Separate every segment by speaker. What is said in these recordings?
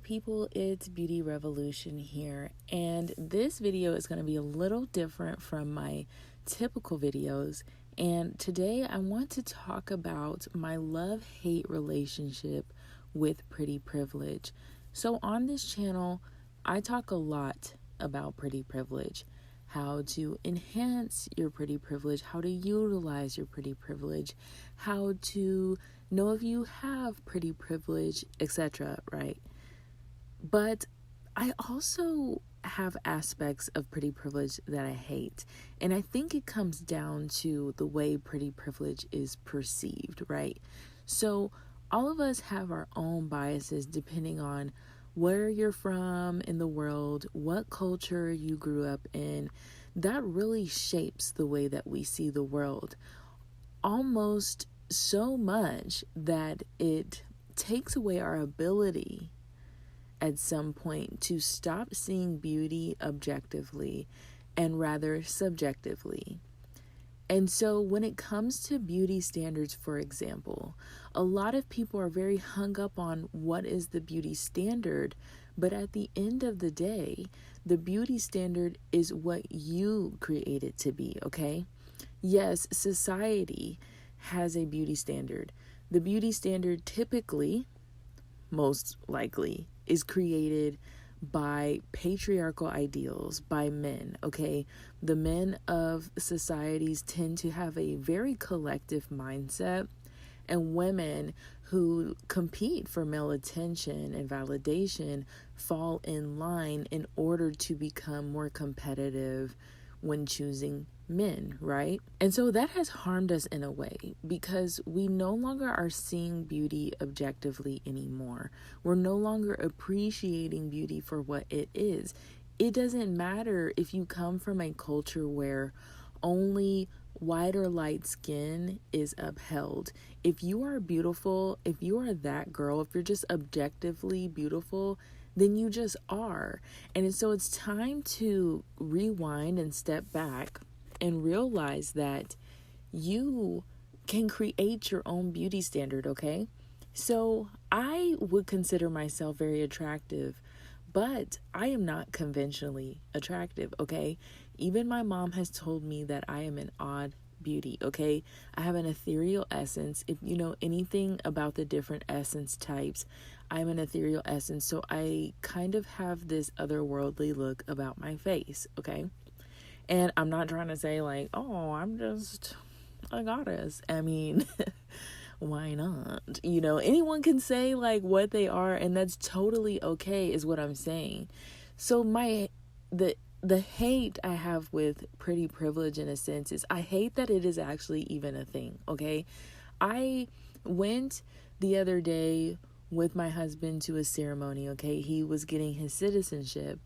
Speaker 1: people, it's Beauty Revolution here, and this video is going to be a little different from my typical videos. And today I want to talk about my love-hate relationship with pretty privilege. So on this channel, I talk a lot about pretty privilege, how to enhance your pretty privilege, how to utilize your pretty privilege, how to know if you have pretty privilege, etc., right? But I also have aspects of pretty privilege that I hate. And I think it comes down to the way pretty privilege is perceived, right? So all of us have our own biases depending on where you're from in the world, what culture you grew up in. That really shapes the way that we see the world. Almost so much that it takes away our ability at some point to stop seeing beauty objectively and rather subjectively. And so when it comes to beauty standards, for example, a lot of people are very hung up on what is the beauty standard, but at the end of the day, the beauty standard is what you create it to be, okay? Yes, society has a beauty standard. The beauty standard typically, most likely, is created by patriarchal ideals, by men, okay? The men of societies tend to have a very collective mindset, and women who compete for male attention and validation fall in line in order to become more competitive when choosing men, right? And so that has harmed us in a way because we no longer are seeing beauty objectively anymore. We're no longer appreciating beauty for what it is. It doesn't matter if you come from a culture where only white or light skin is upheld. If you are beautiful, if you are that girl, if you're just objectively beautiful, then you just are. And so it's time to rewind and step back and realize that you can create your own beauty standard, okay? So I would consider myself very attractive, but I am not conventionally attractive, okay? Even my mom has told me that I am an odd beauty, okay? I have an ethereal essence. If you know anything about the different essence types, I'm an ethereal essence, so I kind of have this otherworldly look about my face, okay? And I'm not trying to say like, oh, I'm just a goddess. I mean, why not? You know, anyone can say like what they are, and that's totally okay is what I'm saying. So the hate I have with pretty privilege in a sense is I hate that it is actually even a thing, okay? I went the other day with my husband to a ceremony, okay? He was getting his citizenship.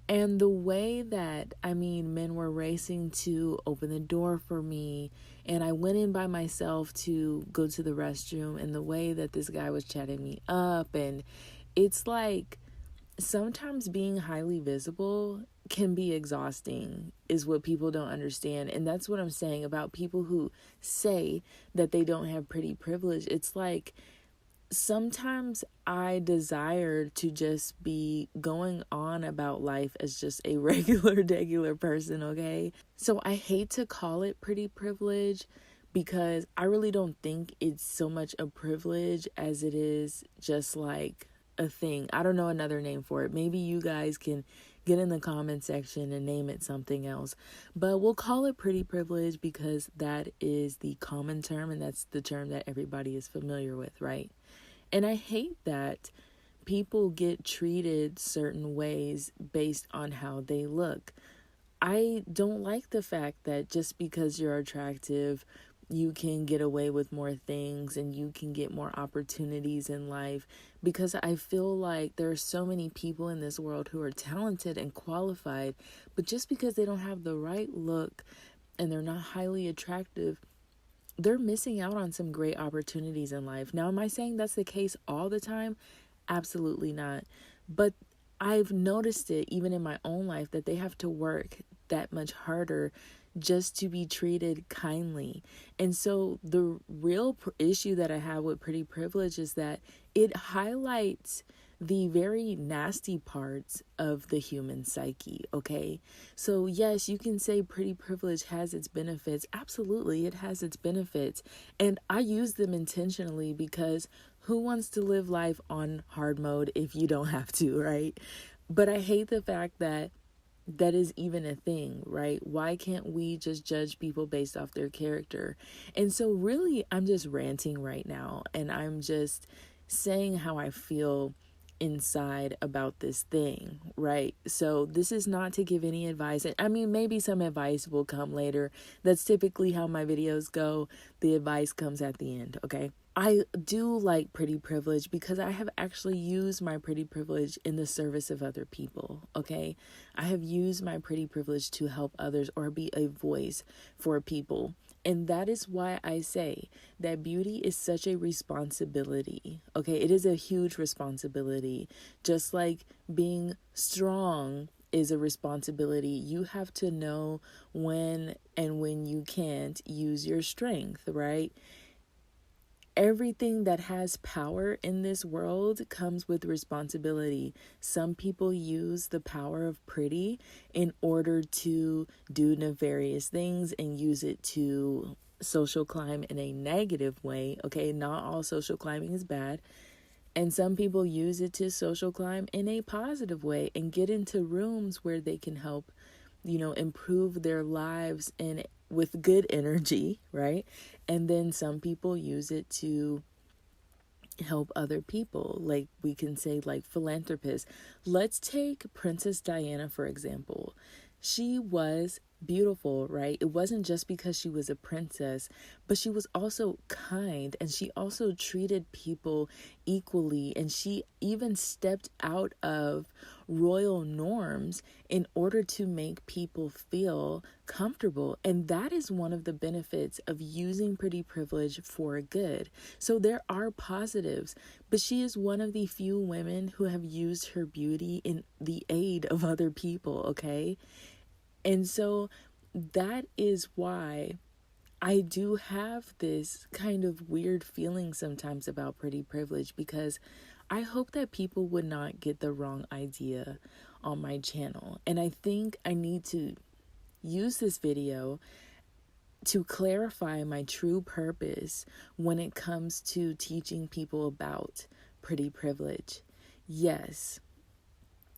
Speaker 1: And the way that, men were racing to open the door for me, and I went in by myself to go to the restroom, and the way that this guy was chatting me up, and it's like sometimes being highly visible can be exhausting is what people don't understand. And that's what I'm saying about people who say that they don't have pretty privilege. It's like sometimes I desire to just be going on about life as just a regular person, okay? So I hate to call it pretty privilege because I really don't think it's so much a privilege as it is just like a thing. I don't know another name for it. Maybe you guys can get in the comment section and name it something else. But we'll call it pretty privilege because that is the common term and that's the term that everybody is familiar with, right? And I hate that people get treated certain ways based on how they look. I don't like the fact that just because you're attractive, you can get away with more things and you can get more opportunities in life, because I feel like there are so many people in this world who are talented and qualified, but just because they don't have the right look and they're not highly attractive, they're missing out on some great opportunities in life. Now, am I saying that's the case all the time? Absolutely not. But I've noticed it even in my own life that they have to work that much harder just to be treated kindly. And so the real issue that I have with pretty privilege is that it highlights the very nasty parts of the human psyche, okay? So yes, you can say pretty privilege has its benefits. Absolutely, it has its benefits. And I use them intentionally because who wants to live life on hard mode if you don't have to, right? But I hate the fact that that is even a thing, right? Why can't we just judge people based off their character? And so really, I'm just ranting right now, and I'm just saying how I feel inside about this thing, right? So this is not to give any advice. I mean, maybe some advice will come later. That's typically how my videos go. The advice comes at the end, okay? I do like pretty privilege because I have actually used my pretty privilege in the service of other people, okay? I have used my pretty privilege to help others or be a voice for people. And that is why I say that beauty is such a responsibility, okay? It is a huge responsibility. Just like being strong is a responsibility. You have to know when and when you can't use your strength, right? Everything that has power in this world comes with responsibility. Some people use the power of pretty in order to do nefarious things and use it to social climb in a negative way. Okay, not all social climbing is bad. And some people use it to social climb in a positive way and get into rooms where they can help, improve their lives and with good energy, right? And then some people use it to help other people. Like we can say like philanthropists. Let's take Princess Diana, for example. She was beautiful, right? It wasn't just because she was a princess, but she was also kind, and she also treated people equally, and she even stepped out of royal norms in order to make people feel comfortable. And that is one of the benefits of using pretty privilege for good. So there are positives, but she is one of the few women who have used her beauty in the aid of other people, okay? And so that is why I do have this kind of weird feeling sometimes about pretty privilege, because I hope that people would not get the wrong idea on my channel. And I think I need to use this video to clarify my true purpose when it comes to teaching people about pretty privilege. Yes,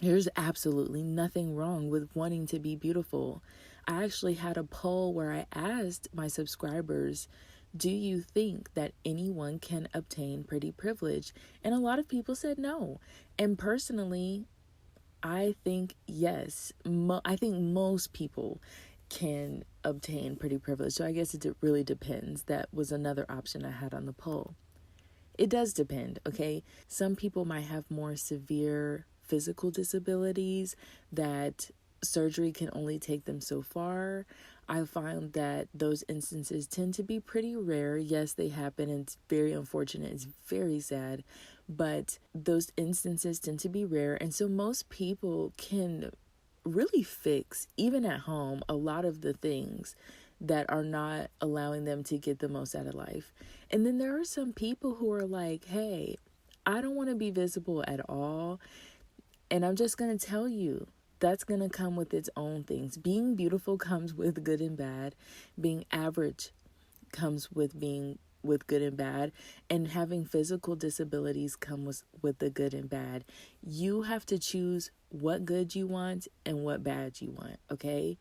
Speaker 1: there's absolutely nothing wrong with wanting to be beautiful. I actually had a poll where I asked my subscribers, do you think that anyone can obtain pretty privilege? And a lot of people said no. And personally, I think yes. I think most people can obtain pretty privilege. So I guess it really depends. That was another option I had on the poll. It does depend, okay? Some people might have more severe physical disabilities that surgery can only take them so far. I find that those instances tend to be pretty rare. Yes, they happen, and it's very unfortunate. It's very sad, but those instances tend to be rare. And so most people can really fix, even at home, a lot of the things that are not allowing them to get the most out of life. And then there are some people who are like, hey, I don't want to be visible at all. And I'm just going to tell you, that's going to come with its own things. Being beautiful comes with good and bad. Being average comes with being with good and bad. And having physical disabilities comes with the good and bad. You have to choose what good you want and what bad you want, okay?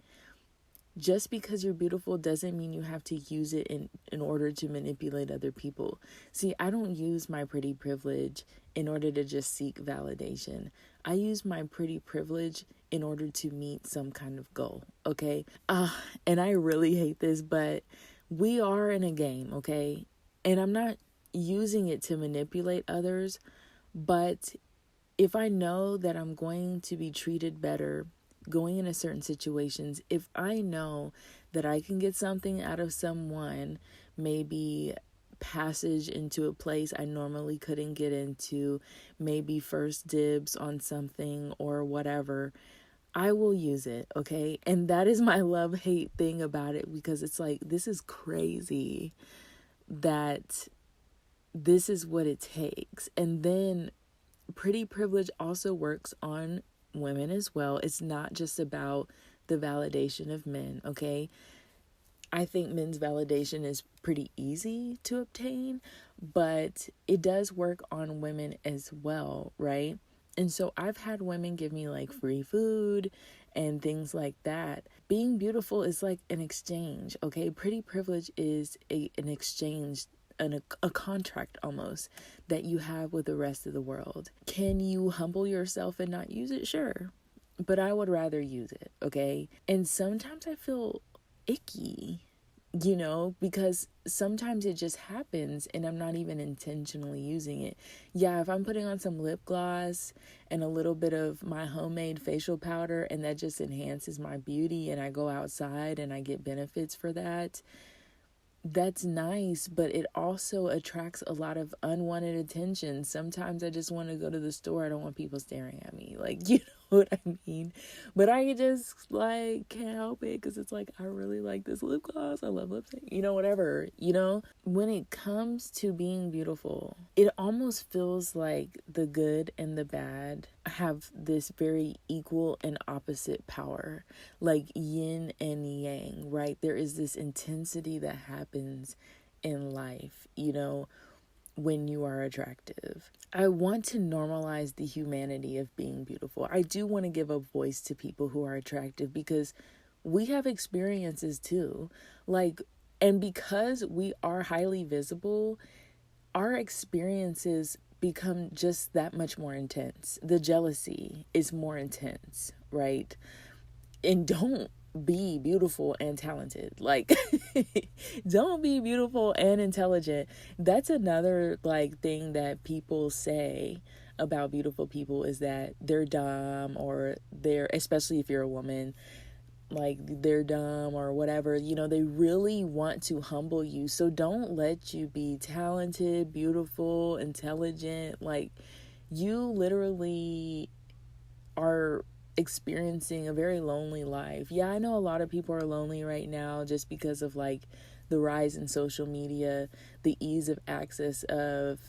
Speaker 1: Just because you're beautiful doesn't mean you have to use it in order to manipulate other people. See, I don't use my pretty privilege in order to just seek validation. I use my pretty privilege in order to meet some kind of goal, okay? And I really hate this, but we are in a game, okay? And I'm not using it to manipulate others, but if I know that I'm going to be treated better going into certain situations, if I know that I can get something out of someone, maybe passage into a place I normally couldn't get into, maybe first dibs on something or whatever, I will use it, okay? And that is my love-hate thing about it, because it's like, this is crazy that this is what it takes. And then pretty privilege also works on women as well. It's not just about the validation of men, okay? I think men's validation is pretty easy to obtain, but it does work on women as well, right? And so I've had women give me like free food and things like that. Being beautiful is like an exchange, okay? Pretty privilege is an exchange, a contract almost that you have with the rest of the world. Can you humble yourself and not use it? Sure. But I would rather use it, okay? And sometimes I feel icky, because sometimes it just happens and I'm not even intentionally using it. Yeah, if I'm putting on some lip gloss and a little bit of my homemade facial powder and that just enhances my beauty and I go outside and I get benefits for that, that's nice, but it also attracts a lot of unwanted attention. Sometimes I just want to go to the store. I don't want people staring at me. Like, you know what I mean? But I just, like, can't help it because it's like, I really like this lip gloss. I love lipstick. Whatever, When it comes to being beautiful, it almost feels like the good and the bad have this very equal and opposite power, like yin and yang, right? There is this intensity that happens in life, when you are attractive. I want to normalize the humanity of being beautiful. I do want to give a voice to people who are attractive because we have experiences too. And because we are highly visible, our experiences become just that much more intense. The jealousy is more intense, right? And don't be beautiful and talented. Don't be beautiful and intelligent. That's another thing that people say about beautiful people is that they're dumb, or especially if you're a woman, they're dumb or whatever. They really want to humble you. So don't let you be talented, beautiful, intelligent. You literally are experiencing a very lonely life. Yeah, I know a lot of people are lonely right now just because of the rise in social media, the ease of access of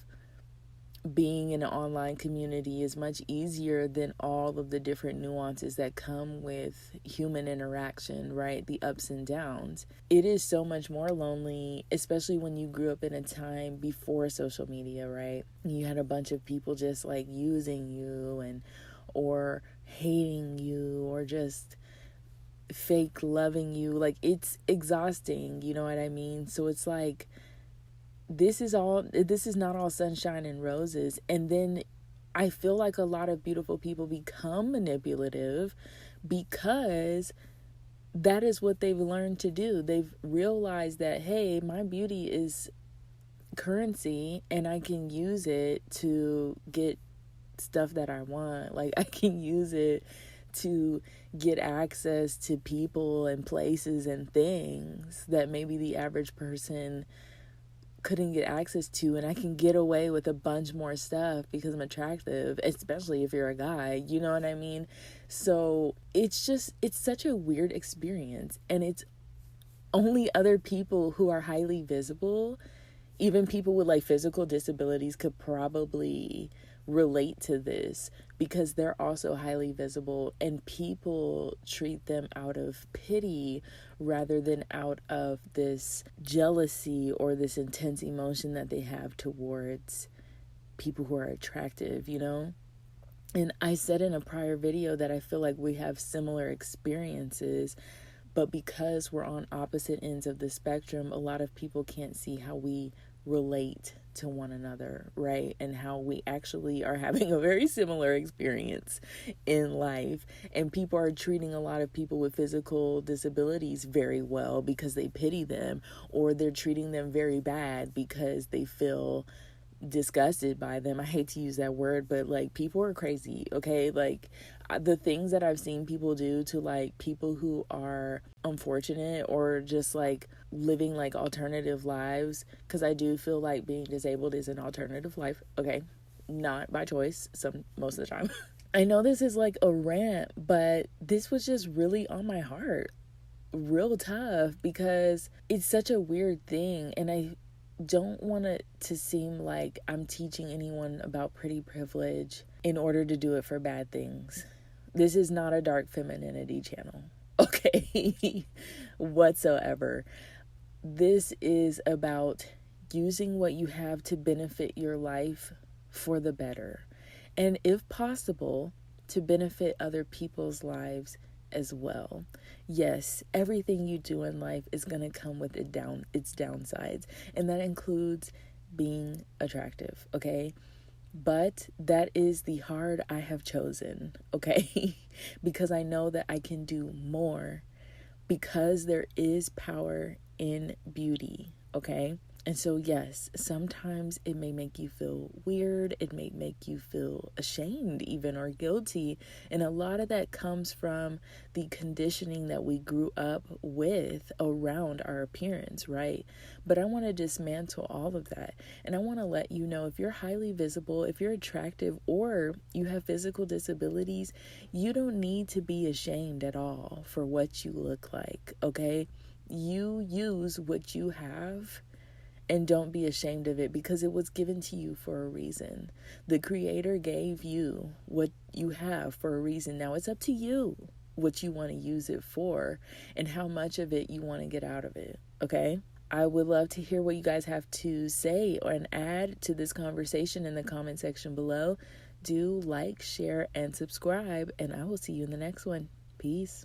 Speaker 1: being in an online community is much easier than all of the different nuances that come with human interaction, right? The ups and downs. It is so much more lonely, especially when you grew up in a time before social media, right? You had a bunch of people just using you or hating you or just fake loving you. It's exhausting, you know what I mean? So it's this is not all sunshine and roses. And then I feel like a lot of beautiful people become manipulative because that is what they've learned to do. They've realized that, hey, my beauty is currency and I can use it to get stuff that I want. I can use it to get access to people and places and things that maybe the average person couldn't get access to, and I can get away with a bunch more stuff because I'm attractive, especially if you're a guy, you know what I mean? So it's such a weird experience, and it's only other people who are highly visible, even people with physical disabilities, could probably relate to this because they're also highly visible, and people treat them out of pity rather than out of this jealousy or this intense emotion that they have towards people who are attractive, And I said in a prior video that I feel like we have similar experiences, but because we're on opposite ends of the spectrum, a lot of people can't see how we relate to one another, right? And how we actually are having a very similar experience in life. And people are treating a lot of people with physical disabilities very well because they pity them, or they're treating them very bad because they feel disgusted by them. I hate to use that word, but people are crazy, okay? The things that I've seen people do to people who are unfortunate or just living alternative lives, because I do feel like being disabled is an alternative life, okay? Not by choice, most of the time. I know this is a rant, but this was just really on my heart, real tough, because it's such a weird thing, and don't want it to seem like I'm teaching anyone about pretty privilege in order to do it for bad things. This is not a dark femininity channel, okay? Whatsoever. This is about using what you have to benefit your life for the better. And if possible, to benefit other people's lives as well. Yes, everything you do in life is going to come with its downsides, and that includes being attractive, okay? But that is the hard I have chosen, okay? Because I know that I can do more, because there is power in beauty, okay? And so, yes, sometimes it may make you feel weird. It may make you feel ashamed even, or guilty. And a lot of that comes from the conditioning that we grew up with around our appearance, right? But I want to dismantle all of that. And I want to let you know, if you're highly visible, if you're attractive, or you have physical disabilities, you don't need to be ashamed at all for what you look like, okay? You use what you have, and don't be ashamed of it, because it was given to you for a reason. The Creator gave you what you have for a reason. Now it's up to you what you want to use it for and how much of it you want to get out of it, okay? I would love to hear what you guys have to say and add to this conversation in the comment section below. Do like, share, and subscribe, and I will see you in the next one. Peace.